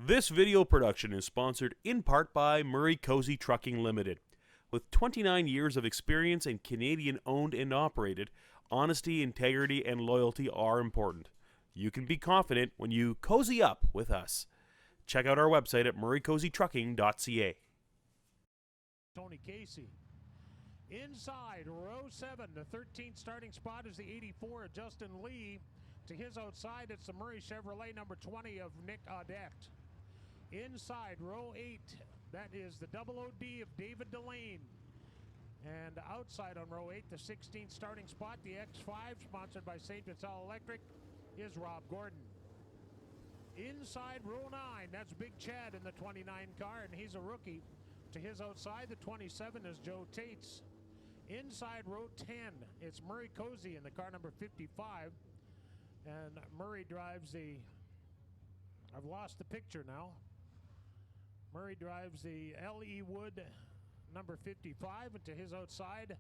This video production is sponsored in part by Murray Cozy Trucking Limited. With 29 years of experience and Canadian owned and operated, honesty, integrity, and loyalty are important. You can be confident when you cozy up with us. Check out our website at murraycozytrucking.ca. Tony Casey. Inside row 7, the 13th starting spot is the 84 Justin Lee. To his outside, it's the Murray Chevrolet number 20 of Nick Audette. Inside row 8, that is the double OD of David Delane. And outside on row 8, the 16th starting spot, the X5, sponsored by Sept Electric, is Rob Gordon. Inside row 9, that's Big Chad in the 29 car, and he's a rookie. To his outside, the 27 is Joe Tates. Inside row 10, it's Murray Cozy in the car number 55. And Murray drives the, I've lost the picture now. Murray drives the L.E. Wood number 55, and to his outside,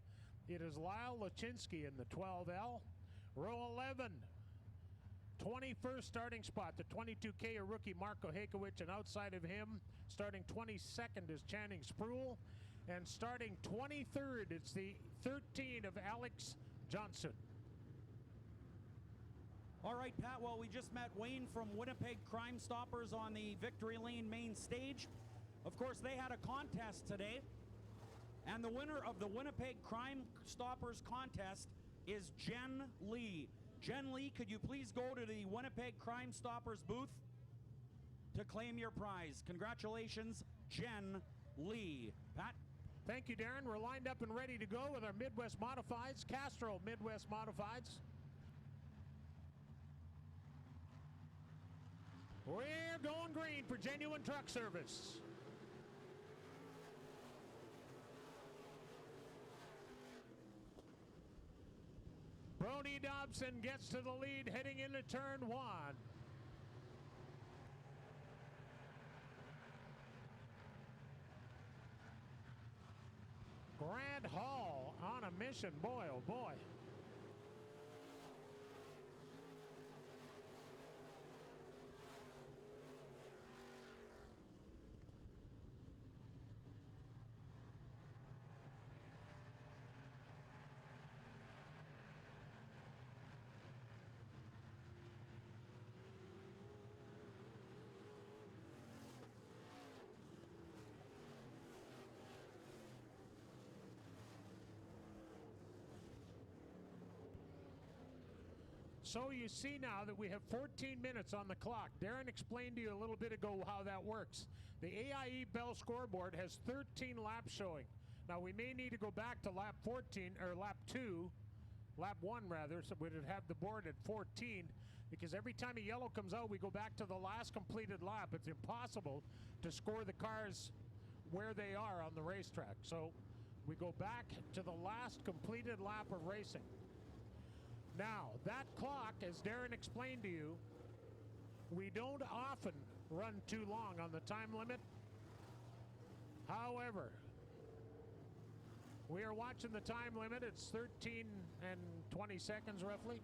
it is Lyle Lachinsky in the 12L. Row 11, 21st starting spot, the 22K rookie Marko Hakowicz, and outside of him, starting 22nd is Channing Spruill, and starting 23rd, it's the 13 of Alex Johnson. All right, Pat, well, we just met Wayne from Winnipeg Crime Stoppers on the Victory Lane main stage. Of course, they had a contest today, and the winner of the Winnipeg Crime Stoppers contest is Jen Lee. Jen Lee, could you please go to the Winnipeg Crime Stoppers booth to claim your prize? Congratulations, Jen Lee. Pat? Thank you, Darren. We're lined up and ready to go with our Midwest Modifieds, Castro Midwest Modifieds. We're going green for Genuine Truck Service. Brody Dobson gets to the lead heading into turn 1. Grant Hall on a mission, boy, oh boy. So you see now that we have 14 minutes on the clock. Darren explained to you a little bit ago how that works. The AIE Bell scoreboard has 13 laps showing. Now we may need to go back to lap 14, or lap 1 rather, so we'd have the board at 14, because every time a yellow comes out, we go back to the last completed lap. It's impossible to score the cars where they are on the racetrack. So we go back to the last completed lap of racing. Now, that clock, as Darren explained to you, we don't often run too long on the time limit. However, we are watching the time limit. It's 13 and 20 seconds roughly.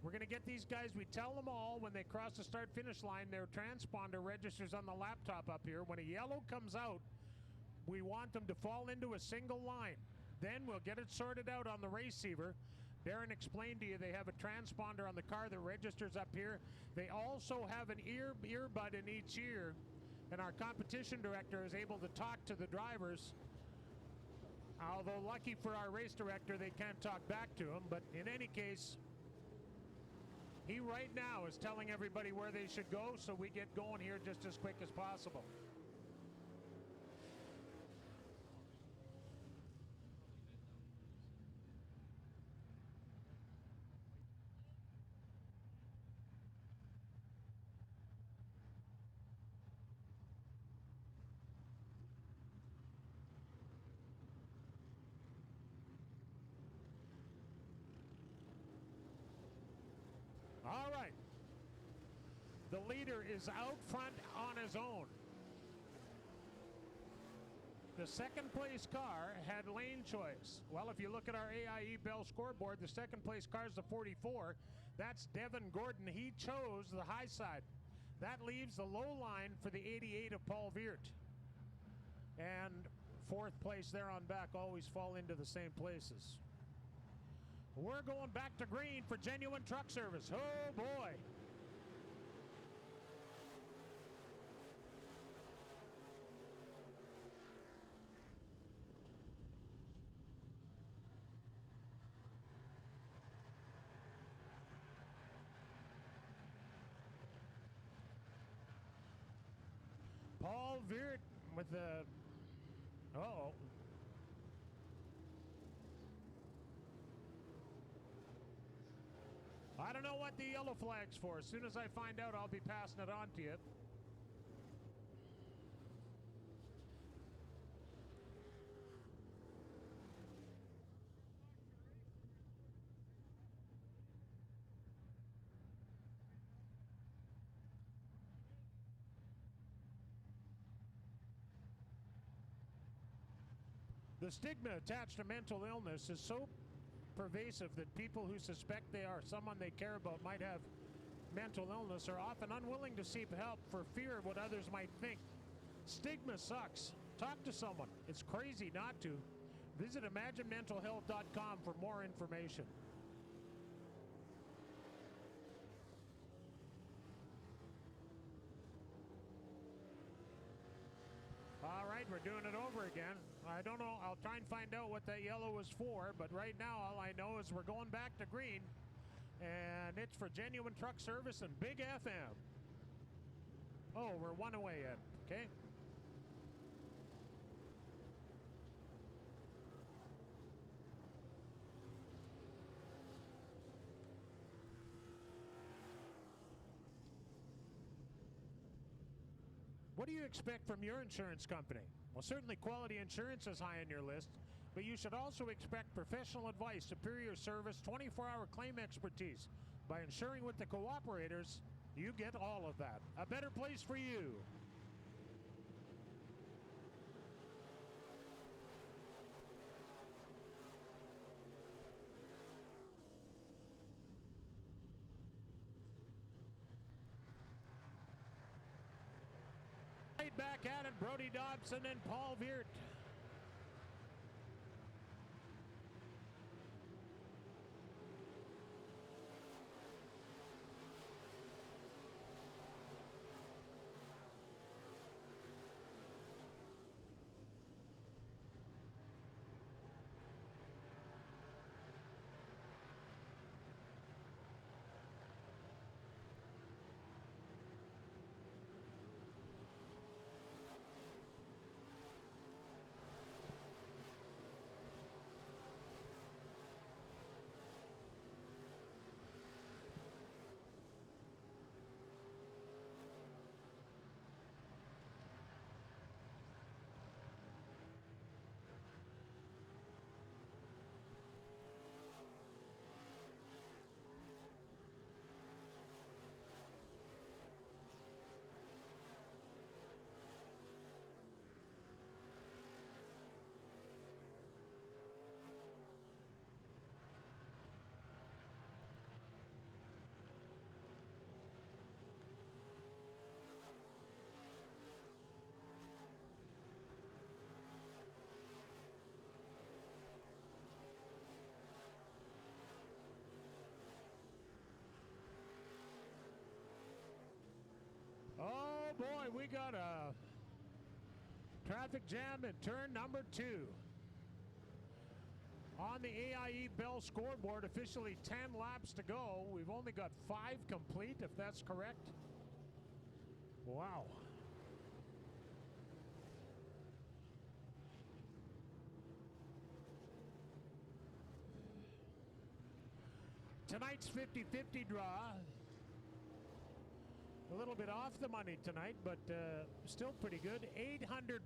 We're going to get these guys, we tell them all when they cross the start-finish line, their transponder registers on the laptop up here. When a yellow comes out, we want them to fall into a single line. Then we'll get it sorted out on the receiver. Darren explained to you they have a transponder on the car that registers up here. They also have an earbud in each ear, and our competition director is able to talk to the drivers. Although lucky for our race director, they can't talk back to him, but in any case, he right now is telling everybody where they should go, so we get going here just as quick as possible. All right. The leader is out front on his own. The second place car had lane choice. Well, if you look at our AIE Bell scoreboard, the second place car is the 44. That's Devin Gordon. He chose the high side. That leaves the low line for the 88 of Paul Veert. And fourth place there on back always fall into the same places. We're going back to green for Genuine Truck Service. Oh boy. Paul Veert with the, uh-oh. I don't know what the yellow flag's for. As soon as I find out, I'll be passing it on to you. The stigma attached to mental illness is so pervasive that people who suspect they are someone they care about might have mental illness are often unwilling to seek help for fear of what others might think. Stigma sucks. Talk to someone. It's crazy not to. Visit imaginementalhealth.com for more information. All right, we're doing it over again. I don't know. I'll try and find out what that yellow was for, but right now all I know is we're going back to green, and it's for Genuine Truck Service and Big FM. Oh, we're one away yet. Okay. What do you expect from your insurance company? Well, certainly quality insurance is high on your list, but you should also expect professional advice, superior service, 24-hour claim expertise. By insuring with the cooperators, you get all of that. A better place for you. Right back at it, Brody Dobson and Paul Veert. Oh boy, we got a traffic jam at turn number 2. On the AIE Bell scoreboard, officially 10 laps to go. We've only got 5 complete, if that's correct. Wow. Tonight's 50-50 draw. A little bit off the money tonight, but still pretty good. $845.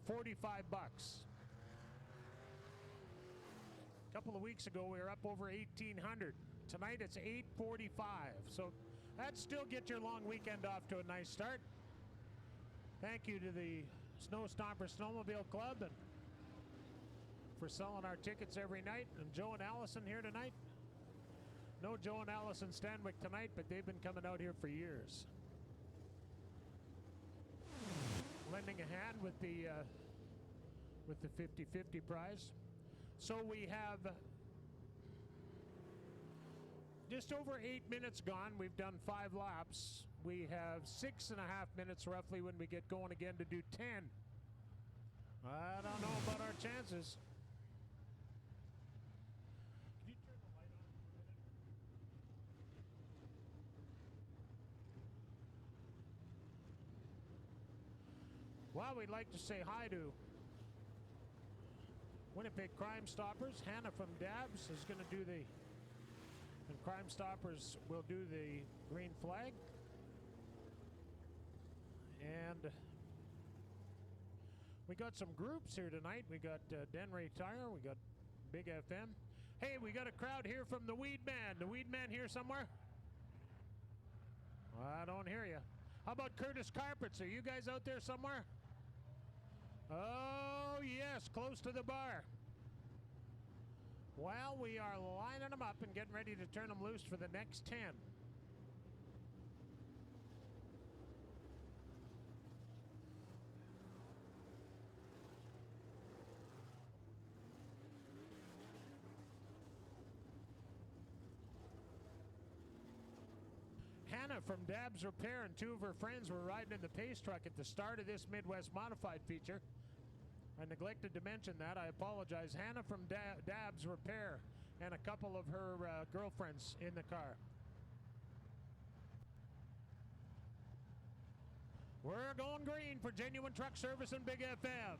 A couple of weeks ago, we were up over 1,800. Tonight, it's 845. So that'd still get your long weekend off to a nice start. Thank you to the Snow Stomper Snowmobile Club and for selling our tickets every night. And Joe and Allison here tonight. No Joe and Allison Stanwyck tonight, but they've been coming out here for years. a hand with the 50-50 prize. So we have just over 8 minutes gone. We've done 5 laps. We have 6.5 minutes roughly when we get going again to do 10. I don't know about our chances. Can you turn the light on for a minute? Well, we'd like to say hi to Winnipeg Crime Stoppers. Hannah from Dabs is going to do the, and Crime Stoppers will do the green flag. And we got some groups here tonight. We got Denry Tire. We got Big FM. Hey, we got a crowd here from the Weed Man. The Weed Man here somewhere? I don't hear you. How about Curtis Carpets? Are you guys out there somewhere? Oh, yes, close to the bar. Well, we are lining them up and getting ready to turn them loose for the next 10. Hannah from Dabs Repair and 2 of her friends were riding in the pace truck at the start of this Midwest Modified feature. I neglected to mention that. I apologize. Hannah from Dabs Repair and a couple of her girlfriends in the car. We're going green for Genuine Truck Service and Big FM.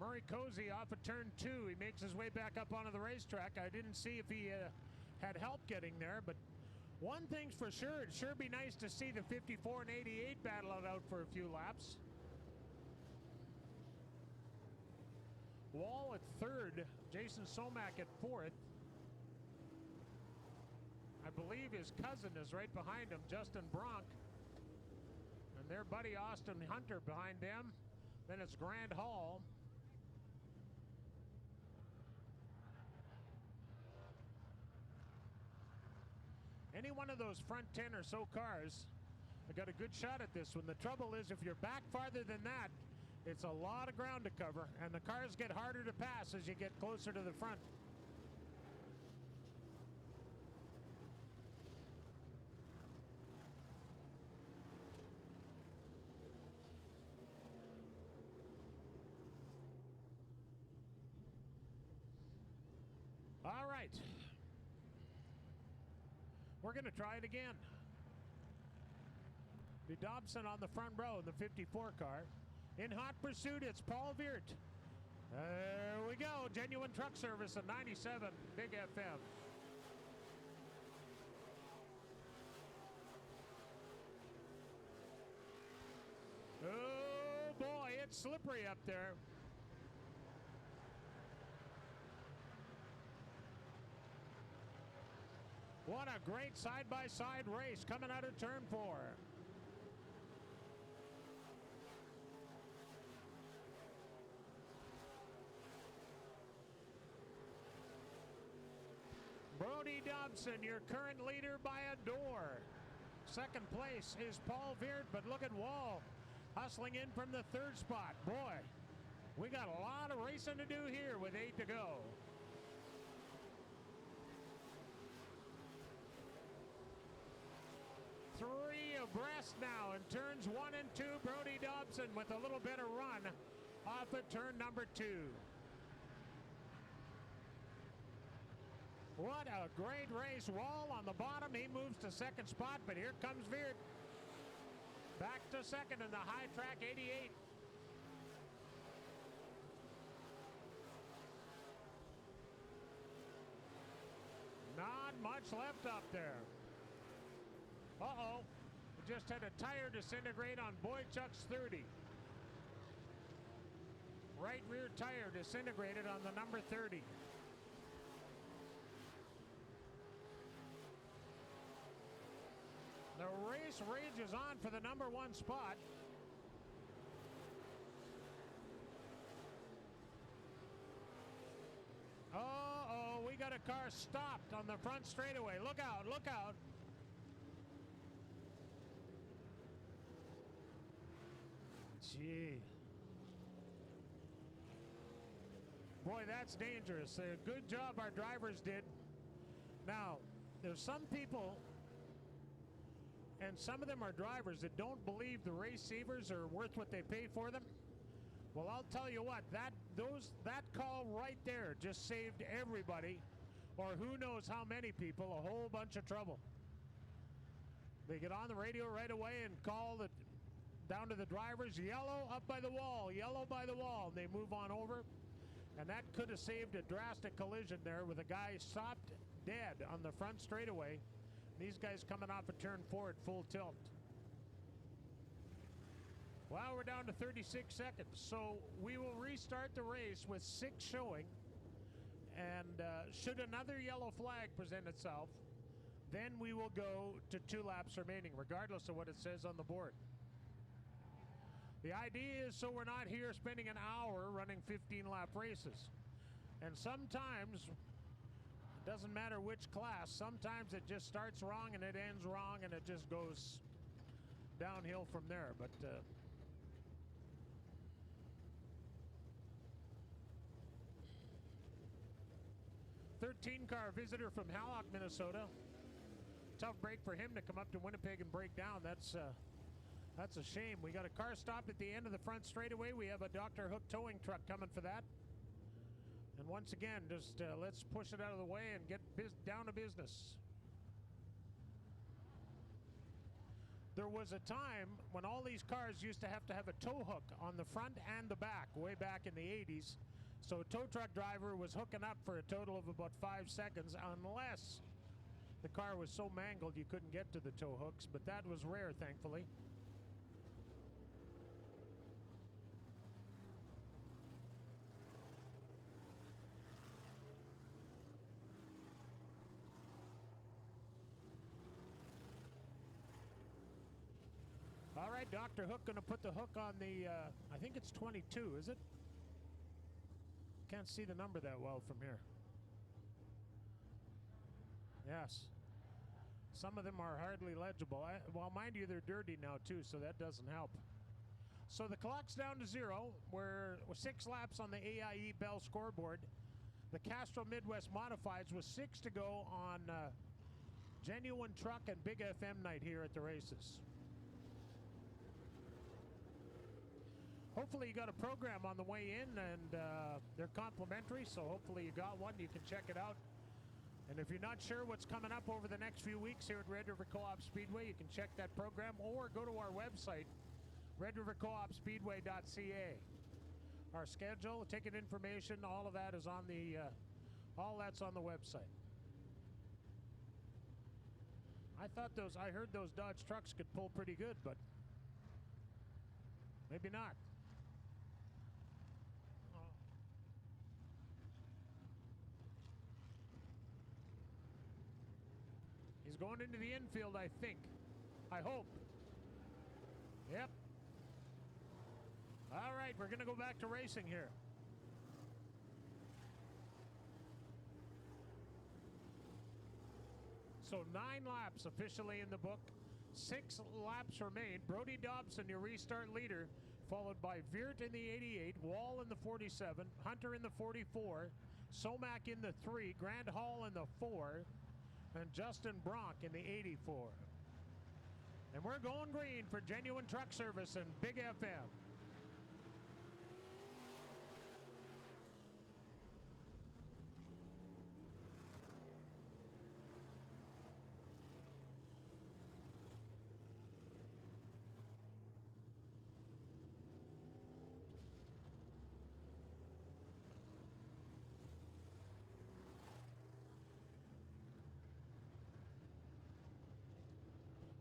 Murray Cozy off of turn 2. He makes his way back up onto the racetrack. I didn't see if he had help getting there, but one thing's for sure, it'd sure be nice to see the 54 and 88 battle it out for a few laps. Wall at 3rd, Jason Somack at 4th. I believe his cousin is right behind him, Justin Bronk. And their buddy Austin Hunter behind them. Then it's Grant Hall. Any one of those front 10 or so cars, I got a good shot at this one. The trouble is if you're back farther than that, it's a lot of ground to cover, and the cars get harder to pass as you get closer to the front. All right. We're going to try it again. The Dobson on the front row in the 54 car. In hot pursuit, it's Paul Viert. There we go. Genuine Truck Service at 97 Big FM. Oh boy, it's slippery up there. What a great side-by-side race coming out of turn 4. Brody Dobson, your current leader by a door. Second place is Paul Viert, but look at Wall hustling in from the 3rd spot. Boy, we got a lot of racing to do here with 8 to go. 3 abreast now in turns 1 and 2. Brody Dobson with a little bit of run off at turn number 2. What a great race. Wall on the bottom. He moves to 2nd spot, but here comes Viert. Back to 2nd in the high track 88. Not much left up there. Uh-oh. We just had a tire disintegrate on Boychuk's 30. Right rear tire disintegrated on the number 30. The race rages on for the number 1 spot. Uh-oh, we got a car stopped on the front straightaway. Look out, look out. Gee. Boy, that's dangerous. A good job our drivers did. Now, there's some people, and some of them are drivers, that don't believe the receivers are worth what they pay for them. Well, I'll tell you what, that call right there just saved everybody, or who knows how many people, a whole bunch of trouble. They get on the radio right away and call down to the drivers, yellow up by the wall, yellow by the wall, and they move on over. And that could have saved a drastic collision there with a guy stopped dead on the front straightaway. These guys coming off a turn 4 at full tilt. Well, we're down to 36 seconds. So we will restart the race with 6 showing. And should another yellow flag present itself, then we will go to 2 laps remaining, regardless of what it says on the board. The idea is so we're not here spending an hour running 15-lap races. And sometimes, it doesn't matter which class, sometimes it just starts wrong and it ends wrong and it just goes downhill from there. But 13-car visitor from Hallock, Minnesota. Tough break for him to come up to Winnipeg and break down. That's a shame. We got a car stop at the end of the front straightaway. We have a Dr. Hook towing truck coming for that. And once again, just let's push it out of the way and get down to business. There was a time when all these cars used to have a tow hook on the front and the back, way back in the 80s. So a tow truck driver was hooking up for a total of about 5 seconds, unless the car was so mangled you couldn't get to the tow hooks, but that was rare, thankfully. All right, Dr. Hook going to put the hook on the, I think it's 22, is it? Can't see the number that well from here. Yes. Some of them are hardly legible. Well, mind you, they're dirty now, too, so that doesn't help. So the clock's down to 0. We're 6 laps on the AIE Bell scoreboard. The Castrol Midwest Modifieds with 6 to go on Genuine Truck and Big FM night here at the races. Hopefully you got a program on the way in, and they're complimentary, so hopefully you got one. You can check it out. And if you're not sure what's coming up over the next few weeks here at Red River Co-op Speedway, you can check that program or go to our website, redrivercoopspeedway.ca. Our schedule, ticket information, all of that is on the, all that's on the website. I heard those Dodge trucks could pull pretty good, but maybe not. He's going into the infield, I think. I hope. Yep. All right, we're going to go back to racing here. So 9 laps officially in the book. 6 laps remain. Brody Dobson, your restart leader, followed by Veert in the 88, Wall in the 47, Hunter in the 44, Somack in the 3, Grant Hall in the 4, and Justin Bronk in the 84. And we're going green for Genuine Truck Service and Big FM.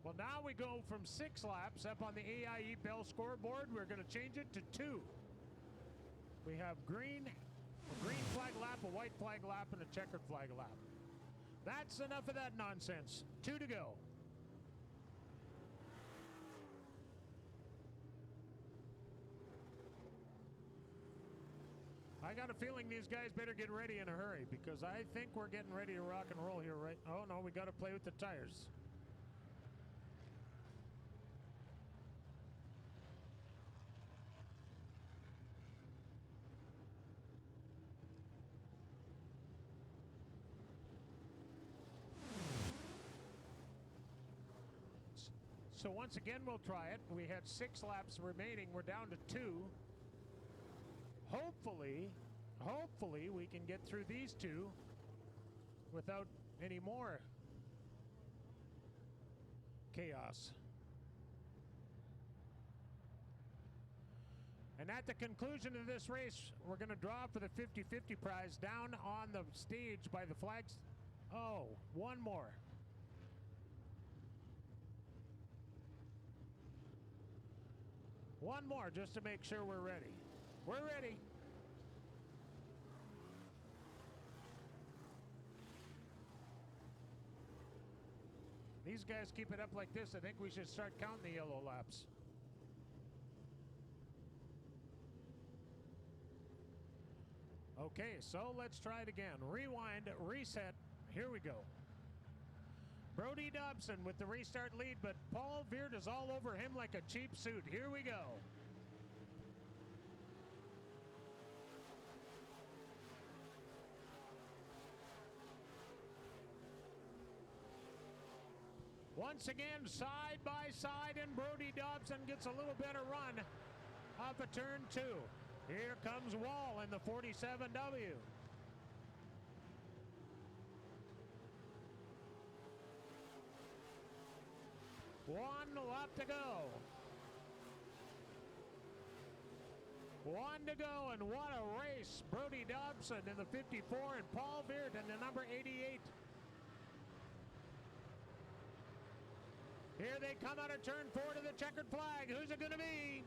Well, now we go from 6 laps up on the AIE Bell scoreboard. We're going to change it to 2. We have a green flag lap, a white flag lap, and a checkered flag lap. That's enough of that nonsense. 2 to go. I got a feeling these guys better get ready in a hurry because I think we're getting ready to rock and roll here, right? Oh, no, we got to play with the tires. So once again, we'll try it. We had 6 laps remaining. We're down to 2. Hopefully we can get through these 2 without any more chaos. And at the conclusion of this race, we're going to draw for the 50-50 prize down on the stage by the flags. Oh, one more. One more just to make sure we're ready. We're ready. These guys keep it up like this, I think we should start counting the yellow laps. Okay, so let's try it again. Rewind, reset, here we go. Brody Dobson with the restart lead, but Paul Veert is all over him like a cheap suit. Here we go. Once again, side by side, and Brody Dobson gets a little better run off of turn 2. Here comes Wall in the 47W. One lap to go. One to go, and what a race. Brody Dobson in the 54 and Paul Veert in the number 88. Here they come out of turn 4 to the checkered flag. Who's it going to be?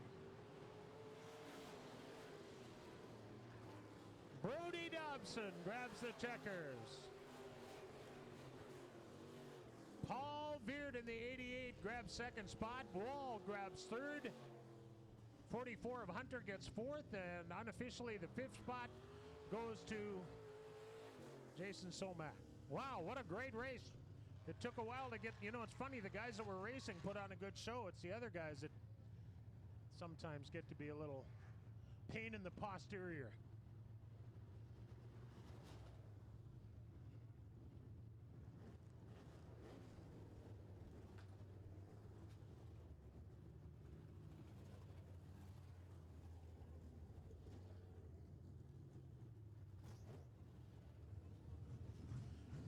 Brody Dobson grabs the checkers. Paul Veert in the 88 grabs second spot. Wall grabs third. 44 of Hunter gets fourth, and unofficially the 5th spot goes to Jason Somack. Wow, what a great race. It took a while to get, you know, it's funny, the guys that were racing put on a good show. It's the other guys that sometimes get to be a little pain in the posterior.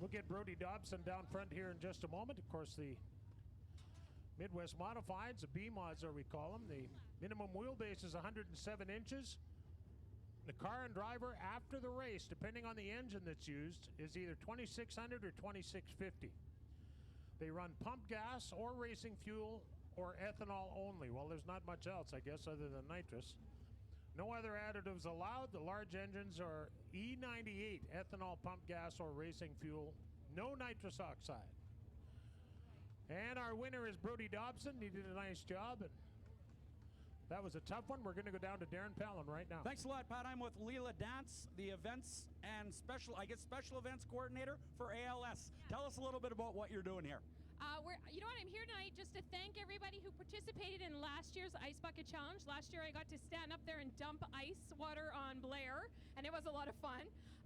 We'll get Brody Dobson down front here in just a moment. Of course, the Midwest Modifieds, the B-Mods, or we call them. The minimum wheelbase is 107 inches. The car and driver after the race, depending on the engine that's used, is either 2600 or 2650. They run pump gas or racing fuel or ethanol only. Well, there's not much else, I guess, other than nitrous. No other additives allowed. The large engines are E98, ethanol, pump gas, or racing fuel. No nitrous oxide. And our winner is Brody Dobson. He did a nice job, and that was a tough one. We're going to go down to Darren Pallon right now. Thanks a lot, Pat. I'm with Leela Dance, the events and special events coordinator for ALS. Tell us a little bit about what you're doing here. You know what, I'm here tonight just to thank everybody who participated in last year's Ice Bucket Challenge. Last year I got to stand up there and dump ice water on Blair, and it was a lot of fun.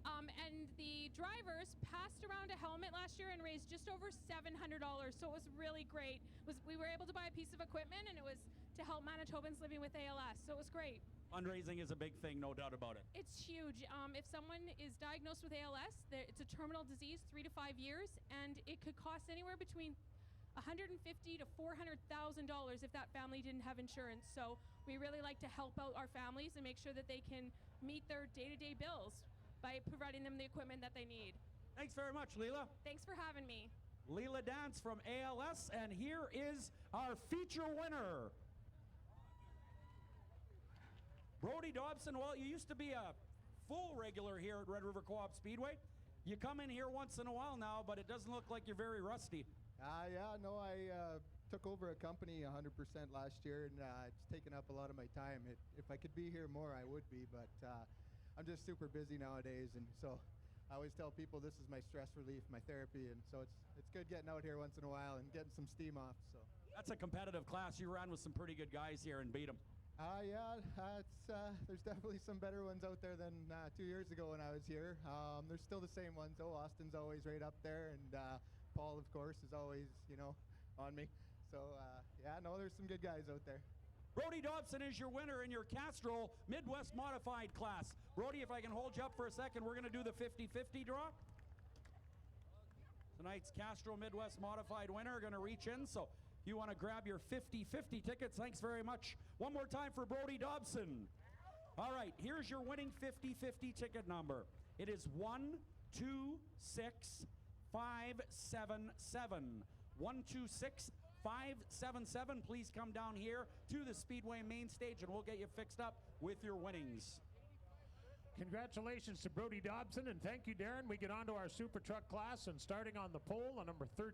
And the drivers passed around a helmet last year and raised just over $700, so it was really great. We were able to buy a piece of equipment, and it was to help Manitobans living with ALS, so it was great. Fundraising is a big thing, no doubt about it. It's huge. If someone is diagnosed with ALS, it's a terminal disease, 3 to 5 years, and it could cost anywhere between $150,000 to $400,000 if that family didn't have insurance. So we really like to help out our families and make sure that they can meet their day-to-day bills by providing them the equipment that they need. Thanks very much, Leela. Thanks for having me. Leela Dance from ALS, and here is our feature winner. Brody Dobson, well, you used to be a full regular here at Red River Co-op Speedway. You come in here once in a while now, but it doesn't look like you're very rusty. Yeah, no, I took over a company 100% last year, and it's taken up a lot of my time. If I could be here more, I would be, but I'm just super busy nowadays, and so I always tell people this is my stress relief, my therapy, and so it's good getting out here once in a while and getting some steam off. So that's a competitive class. You ran with some pretty good guys here and beat them. Yeah, there's definitely some better ones out there than 2 years ago when I was here. There's still the same ones though. Austin's always right up there, and Paul, of course, is always, on me. So yeah, no, there's some good guys out there. Brody Dobson is your winner in your Castrol Midwest Modified class. Brody, if I can hold you up for a second, we're going to do the 50-50 draw. Tonight's Castrol Midwest Modified winner are going to reach in, so if you want to grab your 50-50 tickets, thanks very much. One more time for Brody Dobson. All right, here's your winning 50-50 ticket number. It is 126577. 126577. Please come down here to the Speedway main stage and we'll get you fixed up with your winnings. Congratulations to Brody Dobson, and thank you, Darren. We get on to our Super Truck class, and starting on the pole, on number 13.